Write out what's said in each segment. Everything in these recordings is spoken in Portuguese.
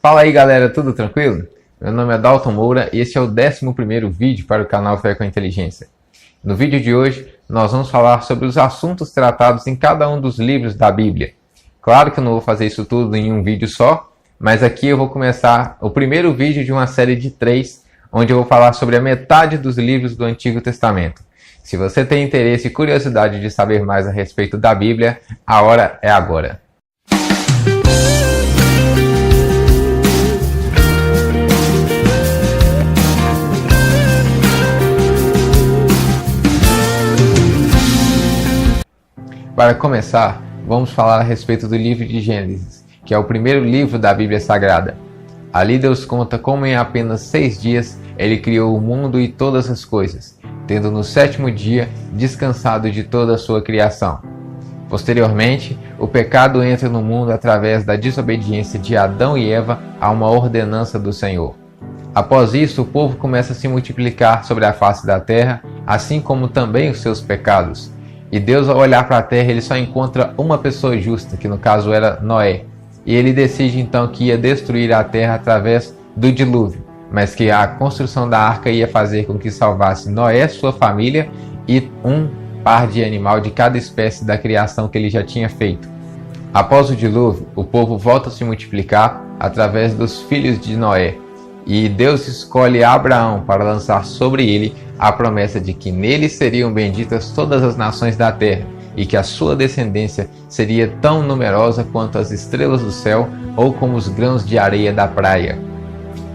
Fala aí galera, tudo tranquilo? Meu nome é Dalton Moura e este é o 11º vídeo para o canal Fé com Inteligência. No vídeo de hoje, nós vamos falar sobre os assuntos tratados em cada um dos livros da Bíblia. Claro que eu não vou fazer isso tudo em um vídeo só, mas aqui eu vou começar o primeiro vídeo de uma série de 3, onde eu vou falar sobre a metade dos livros do Antigo Testamento. Se você tem interesse e curiosidade de saber mais a respeito da Bíblia, a hora é agora. Para começar, vamos falar a respeito do livro de Gênesis, que é o primeiro livro da Bíblia Sagrada. Ali Deus conta como em apenas 6 dias Ele criou o mundo e todas as coisas, tendo no 7º dia descansado de toda a sua criação. Posteriormente, o pecado entra no mundo através da desobediência de Adão e Eva a uma ordenança do Senhor. Após isso, o povo começa a se multiplicar sobre a face da terra, assim como também os seus pecados. E Deus, ao olhar para a terra, ele só encontra uma pessoa justa, que no caso era Noé. E ele decide então que ia destruir a terra através do dilúvio, mas que a construção da arca ia fazer com que salvasse Noé, sua família e um par de animal de cada espécie da criação que ele já tinha feito. Após o dilúvio, o povo volta a se multiplicar através dos filhos de Noé. E Deus escolhe Abraão para lançar sobre ele a promessa de que nele seriam benditas todas as nações da terra e que a sua descendência seria tão numerosa quanto as estrelas do céu ou como os grãos de areia da praia.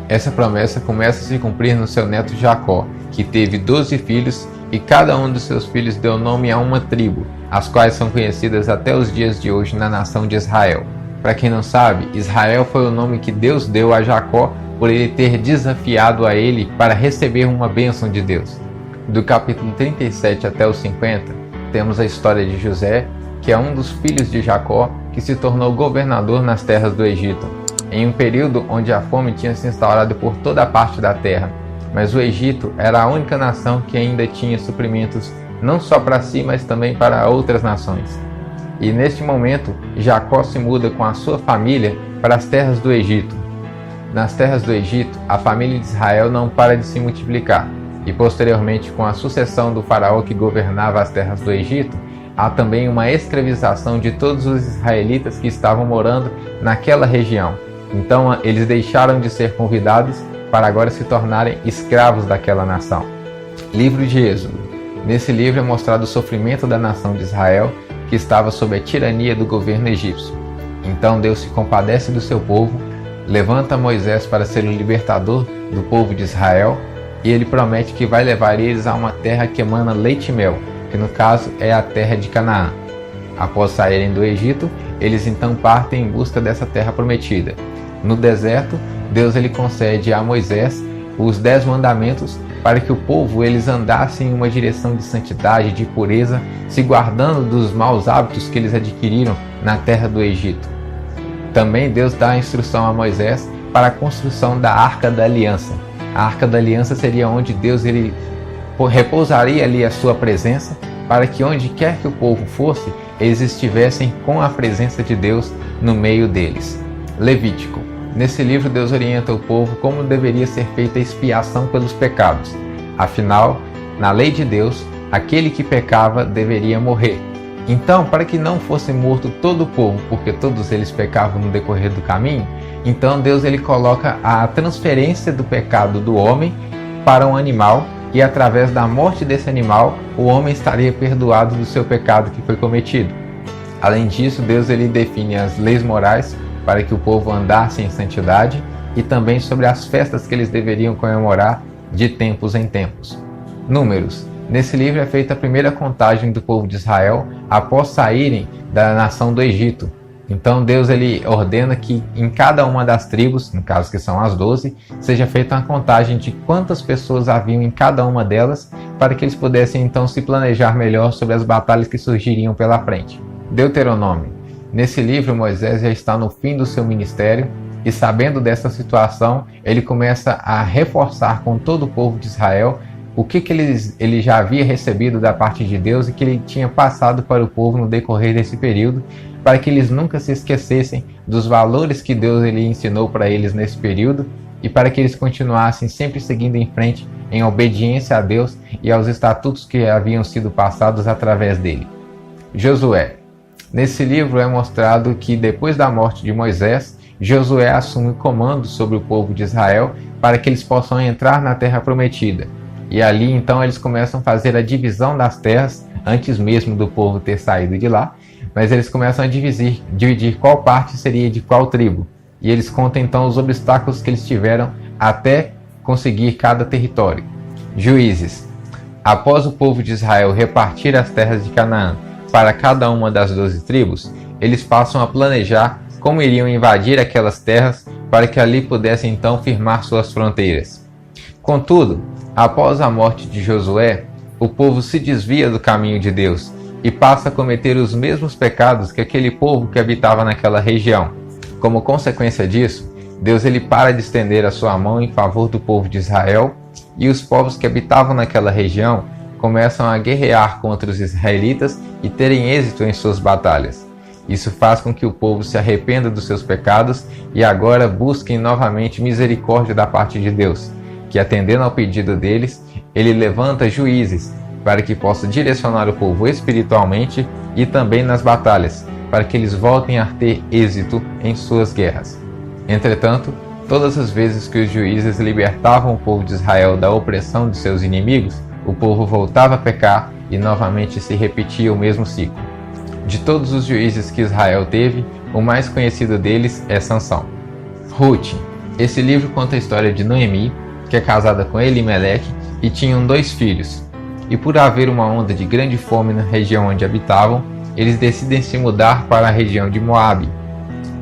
Essa promessa começa a se cumprir no seu neto Jacó, que teve 12 filhos e cada um dos seus filhos deu nome a uma tribo, as quais são conhecidas até os dias de hoje na nação de Israel. Para quem não sabe, Israel foi o nome que Deus deu a Jacó por ele ter desafiado a ele para receber uma bênção de Deus. Do capítulo 37 até o 50, temos a história de José, que é um dos filhos de Jacó, que se tornou governador nas terras do Egito, em um período onde a fome tinha se instaurado por toda a parte da terra. Mas o Egito era a única nação que ainda tinha suprimentos não só para si, mas também para outras nações. E neste momento, Jacó se muda com a sua família para as terras do Egito. Nas terras do Egito, a família de Israel não para de se multiplicar, e posteriormente, com a sucessão do faraó que governava as terras do Egito, há também uma escravização de todos os israelitas que estavam morando naquela região. Então, eles deixaram de ser convidados para agora se tornarem escravos daquela nação. Livro de Êxodo. Nesse livro é mostrado o sofrimento da nação de Israel, que estava sob a tirania do governo egípcio. Então Deus se compadece do seu povo, levanta Moisés para ser o libertador do povo de Israel e ele promete que vai levar eles a uma terra que emana leite e mel, que no caso é a terra de Canaã. Após saírem do Egito, eles então partem em busca dessa terra prometida. No deserto, Deus ele concede a Moisés os 10 mandamentos para que o povo eles andassem em uma direção de santidade, de pureza, se guardando dos maus hábitos que eles adquiriram na terra do Egito. Também Deus dá a instrução a Moisés para a construção da Arca da Aliança. A Arca da Aliança seria onde Deus ele repousaria ali a sua presença, para que onde quer que o povo fosse, eles estivessem com a presença de Deus no meio deles. Levítico. Nesse livro Deus orienta o povo como deveria ser feita a expiação pelos pecados. Afinal, na lei de Deus, aquele que pecava deveria morrer. Então, para que não fosse morto todo o povo, porque todos eles pecavam no decorrer do caminho, então Deus ele coloca a transferência do pecado do homem para um animal e através da morte desse animal, o homem estaria perdoado do seu pecado que foi cometido. Além disso, Deus ele define as leis morais para que o povo andasse em santidade e também sobre as festas que eles deveriam comemorar de tempos em tempos. Números. Nesse livro é feita a primeira contagem do povo de Israel após saírem da nação do Egito. Então Deus ele ordena que em cada uma das tribos, no caso que são as 12, seja feita uma contagem de quantas pessoas haviam em cada uma delas, para que eles pudessem então se planejar melhor sobre as batalhas que surgiriam pela frente. Deuteronômio. Nesse livro Moisés já está no fim do seu ministério e sabendo dessa situação, ele começa a reforçar com todo o povo de Israel o que ele já havia recebido da parte de Deus e que ele tinha passado para o povo no decorrer desse período, para que eles nunca se esquecessem dos valores que Deus ele ensinou para eles nesse período e para que eles continuassem sempre seguindo em frente em obediência a Deus e aos estatutos que haviam sido passados através dele. Josué. Nesse livro é mostrado que depois da morte de Moisés, Josué assume o comando sobre o povo de Israel para que eles possam entrar na terra prometida. E ali então eles começam a fazer a divisão das terras, antes mesmo do povo ter saído de lá, mas eles começam a dividir qual parte seria de qual tribo. E eles contam então os obstáculos que eles tiveram até conseguir cada território. Juízes. Após o povo de Israel repartir as terras de Canaã para cada uma das 12 tribos, eles passam a planejar como iriam invadir aquelas terras para que ali pudessem então firmar suas fronteiras. Contudo, após a morte de Josué, o povo se desvia do caminho de Deus e passa a cometer os mesmos pecados que aquele povo que habitava naquela região. Como consequência disso, Deus ele para de estender a sua mão em favor do povo de Israel e os povos que habitavam naquela região começam a guerrear contra os israelitas e terem êxito em suas batalhas. Isso faz com que o povo se arrependa dos seus pecados e agora busquem novamente misericórdia da parte de Deus, que atendendo ao pedido deles, ele levanta juízes para que possa direcionar o povo espiritualmente e também nas batalhas, para que eles voltem a ter êxito em suas guerras. Entretanto, todas as vezes que os juízes libertavam o povo de Israel da opressão de seus inimigos, o povo voltava a pecar e novamente se repetia o mesmo ciclo. De todos os juízes que Israel teve, o mais conhecido deles é Sansão. Ruth. Esse livro conta a história de Noemi, que é casada com Elimeleque e tinham 2 filhos. E por haver uma onda de grande fome na região onde habitavam, eles decidem se mudar para a região de Moabe.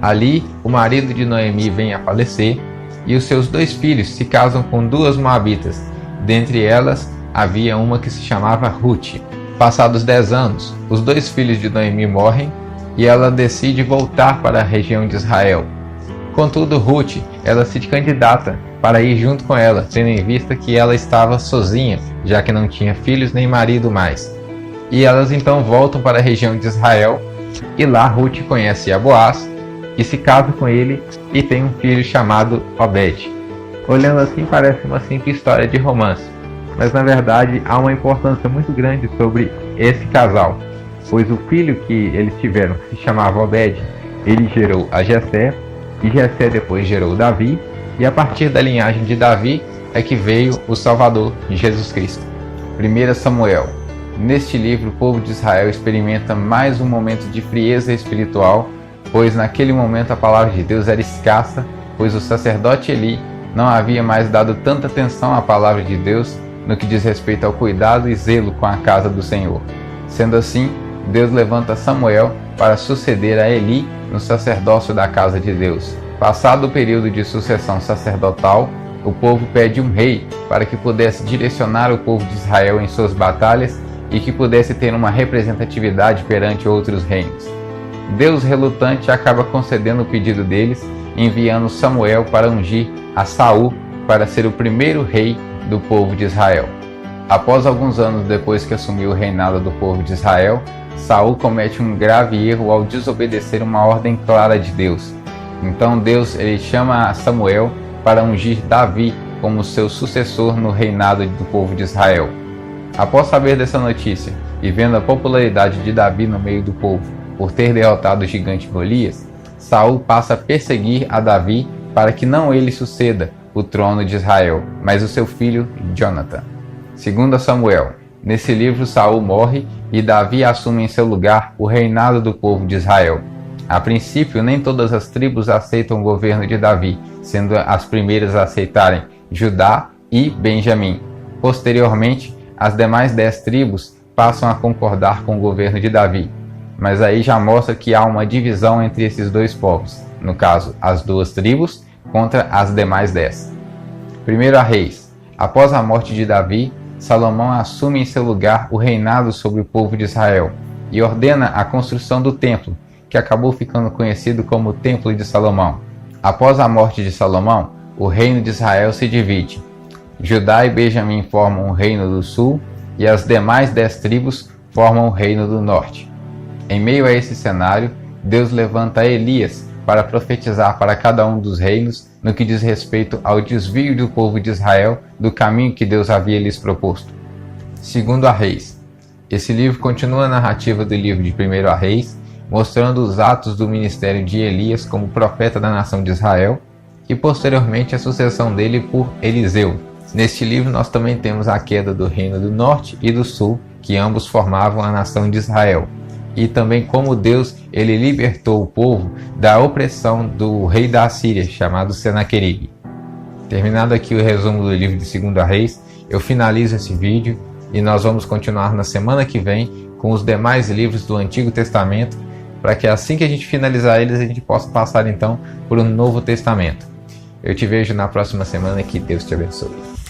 Ali, o marido de Noemi vem a falecer e os seus 2 filhos se casam com 2 moabitas. Dentre elas, havia uma que se chamava Ruth. Passados 10 anos, os 2 filhos de Noemi morrem e ela decide voltar para a região de Israel. Contudo, Ruth, ela se candidata para ir junto com ela, tendo em vista que ela estava sozinha, já que não tinha filhos nem marido mais. E elas então voltam para a região de Israel e lá Ruth conhece a Boaz e se casa com ele e tem um filho chamado Obed. Olhando assim parece uma simples história de romance, mas na verdade há uma importância muito grande sobre esse casal, pois o filho que eles tiveram, que se chamava Obed, ele gerou a Jessé, e Jessé depois gerou Davi, e a partir da linhagem de Davi é que veio o Salvador, Jesus Cristo. 1 Samuel. Neste livro, o povo de Israel experimenta mais um momento de frieza espiritual, pois naquele momento a palavra de Deus era escassa, pois o sacerdote Eli não havia mais dado tanta atenção à palavra de Deus no que diz respeito ao cuidado e zelo com a casa do Senhor. Sendo assim, Deus levanta Samuel para suceder a Eli no sacerdócio da casa de Deus. Passado o período de sucessão sacerdotal, o povo pede um rei para que pudesse direcionar o povo de Israel em suas batalhas e que pudesse ter uma representatividade perante outros reinos. Deus, relutante, acaba concedendo o pedido deles, enviando Samuel para ungir a Saul para ser o primeiro rei do povo de Israel. Após alguns anos depois que assumiu o reinado do povo de Israel, Saul comete um grave erro ao desobedecer uma ordem clara de Deus. Então Deus ele chama Samuel para ungir Davi como seu sucessor no reinado do povo de Israel. Após saber dessa notícia e vendo a popularidade de Davi no meio do povo por ter derrotado o gigante Golias, Saul passa a perseguir a Davi para que não ele suceda o trono de Israel, mas o seu filho Jonathan. 2 Samuel. Nesse livro, Saul morre e Davi assume em seu lugar o reinado do povo de Israel. A princípio, nem todas as tribos aceitam o governo de Davi, sendo as primeiras a aceitarem Judá e Benjamim. Posteriormente, as demais 10 tribos passam a concordar com o governo de Davi. Mas aí já mostra que há uma divisão entre esses 2 povos, no caso, as 2 tribos contra as demais 10. 1 Reis. Após a morte de Davi, Salomão assume em seu lugar o reinado sobre o povo de Israel e ordena a construção do templo, que acabou ficando conhecido como o Templo de Salomão. Após a morte de Salomão, o reino de Israel se divide, Judá e Benjamim formam o reino do sul e as demais 10 tribos formam o reino do norte. Em meio a esse cenário, Deus levanta Elias para profetizar para cada um dos reinos no que diz respeito ao desvio do povo de Israel do caminho que Deus havia lhes proposto. Segundo a Reis. Esse livro continua a narrativa do livro de 1 Reis, mostrando os atos do ministério de Elias como profeta da nação de Israel e posteriormente a sucessão dele por Eliseu. Neste livro nós também temos a queda do reino do norte e do sul, que ambos formavam a nação de Israel, e também como Deus ele libertou o povo da opressão do rei da Assíria, chamado Senaqueribe. Terminado aqui o resumo do livro de 2 Reis, eu finalizo esse vídeo e nós vamos continuar na semana que vem com os demais livros do Antigo Testamento, para que assim que a gente finalizar eles, a gente possa passar então por um Novo Testamento. Eu te vejo na próxima semana, que Deus te abençoe.